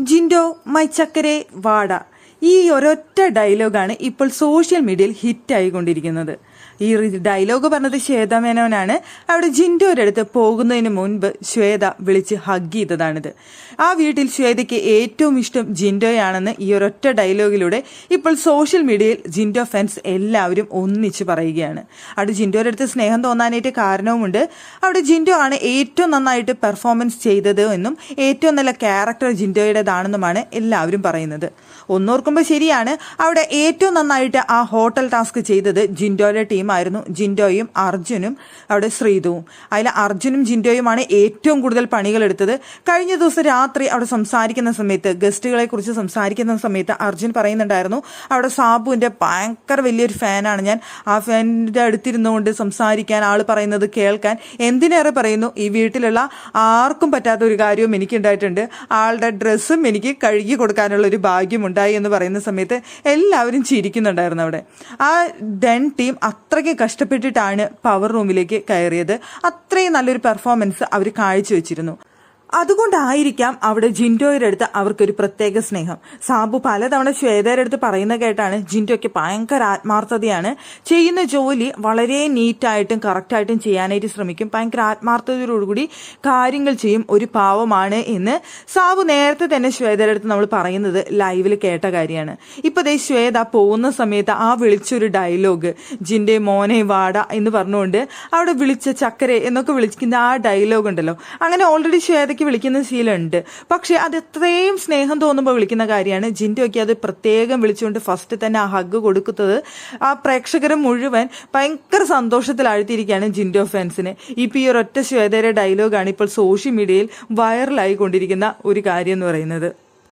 Jinto my ചക്കരെ വാട ഈ ഒരൊറ്റ ഡയലോഗാണ് ഇപ്പോൾ സോഷ്യൽ മീഡിയയിൽ ഹിറ്റായിക്കൊണ്ടിരിക്കുന്നത്. ഈ ഡയലോഗ് പറഞ്ഞത് ശ്വേത മേനോനാണ്. അവിടെ ജിൻഡോയുടെ അടുത്ത് പോകുന്നതിന് മുൻപ് ശ്വേത വിളിച്ച് ഹഗ് ചെയ്തതാണിത്. ആ വീട്ടിൽ ശ്വേതയ്ക്ക് ഏറ്റവും ഇഷ്ടം ജിൻഡോയാണെന്ന് ഈ ഒരൊറ്റ ഡയലോഗിലൂടെ ഇപ്പോൾ സോഷ്യൽ മീഡിയയിൽ ജിൻഡോ ഫാൻസ് എല്ലാവരും ഒന്നിച്ച് പറയുകയാണ്. അവിടെ ജിൻഡോയുടെ അടുത്ത് സ്നേഹം തോന്നാനായിട്ട് കാരണവുമുണ്ട്. അവിടെ ജിൻഡോ ആണ് ഏറ്റവും നന്നായിട്ട് പെർഫോമൻസ് ചെയ്തത് എന്നും ഏറ്റവും നല്ല ക്യാരക്ടർ ജിൻഡോയുടേതാണെന്നുമാണ് എല്ലാവരും പറയുന്നത്. ഒന്നോർക്കുമ്പോൾ ശരിയാണ്, അവിടെ ഏറ്റവും നന്നായിട്ട് ആ ഹോട്ടൽ ടാസ്ക് ചെയ്തത് ജിൻഡോയുടെ ടീമായിരുന്നു. ജിൻഡോയും അർജുനും അവിടെ ശ്രീതുവും. അതിൽ അർജുനും ജിൻഡോയുമാണ് ഏറ്റവും കൂടുതൽ പണികൾ എടുത്തത്. കഴിഞ്ഞ ദിവസം രാത്രി അവിടെ സംസാരിക്കുന്ന സമയത്ത്, ഗസ്റ്റുകളെ കുറിച്ച് സംസാരിക്കുന്ന സമയത്ത് അർജുൻ പറയുന്നുണ്ടായിരുന്നു, അവിടെ സാബുവിന്റെ ഭയങ്കര വലിയൊരു ഫാനാണ് ഞാൻ. ആ ഫാനിന്റെ അടുത്തിരുന്നുകൊണ്ട് സംസാരിക്കാൻ, ആൾ പറയുന്നത് കേൾക്കാൻ, എന്തിനേറെ പറയുന്നു, ഈ വീട്ടിലുള്ള ആർക്കും പറ്റാത്ത ഒരു കാര്യവും എനിക്കുണ്ടായിട്ടുണ്ട്. ആളുടെ ഡ്രസ്സും എനിക്ക് കഴുകി കൊടുക്കാനുള്ള ഒരു ഭാഗ്യമുണ്ടായി എന്ന് പറയുന്ന സമയത്ത് എല്ലാവരും ചിരിക്കുന്നുണ്ടായിരുന്നു. അവിടെ ആ ഡെൻ ടീം അത്രയ്ക്ക് കഷ്ടപ്പെട്ടിട്ടാണ് പവർ റൂമിലേക്ക് കയറിയത്. അത്രയും നല്ലൊരു പെർഫോമൻസ് അവർ കാഴ്ചവെച്ചിരുന്നു. അതുകൊണ്ടായിരിക്കാം അവിടെ ജിൻഡോയുടെ അടുത്ത് അവർക്കൊരു പ്രത്യേക സ്നേഹം. സാബു പലതവണ ശ്വേതയുടെ അടുത്ത് പറയുന്ന കേട്ടാണ് ജിൻഡോയ്ക്ക് ഭയങ്കര ആത്മാർത്ഥതയാണ്. ചെയ്യുന്ന ജോലി വളരെ നീറ്റായിട്ടും കറക്റ്റായിട്ടും ചെയ്യാനായിട്ട് ശ്രമിക്കും. ഭയങ്കര ആത്മാർത്ഥതയോടുകൂടി കാര്യങ്ങൾ ചെയ്യും. ഒരു പാവമാണ് എന്ന് സാബു നേരത്തെ തന്നെ ശ്വേതയുടെ അടുത്ത് നമ്മൾ പറയുന്നത് ലൈവിൽ കേട്ട കാര്യമാണ്. ഇപ്പൊ ദേ ശ്വേത പോകുന്ന സമയത്ത് ആ വിളിച്ചൊരു ഡയലോഗ്, ജിൻഡെ മോനെ വാട എന്ന് പറഞ്ഞുകൊണ്ട് അവിടെ വിളിച്ച ചക്കരെ എന്നൊക്കെ വിളിക്കുന്ന ആ ഡയലോഗ് ഉണ്ടല്ലോ, അങ്ങനെ ഓൾറെഡി ശ്വേതയ്ക്ക് വിളിക്കുന്ന ശീലമുണ്ട്. പക്ഷെ അത് എത്രയും സ്നേഹം തോന്നുമ്പോൾ വിളിക്കുന്ന കാര്യമാണ്. ജിൻഡോയ്ക്ക് അത് പ്രത്യേകം വിളിച്ചുകൊണ്ട് ഫസ്റ്റ് തന്നെ ആ ഹഗ് കൊടുക്കുന്നത് ആ പ്രേക്ഷകരെ മുഴുവൻ ഭയങ്കര സന്തോഷത്തിലാഴ്ത്തിയിരിക്കുകയാണ് ജിൻഡോ ഫാൻസിന്. ഇപ്പൊ ഈ ഒരൊറ്റ ശ്വേതയുടെ ഡയലോഗാണ് ഇപ്പോൾ സോഷ്യൽ മീഡിയയിൽ വൈറലായി കൊണ്ടിരിക്കുന്ന ഒരു കാര്യം എന്ന് പറയുന്നത്.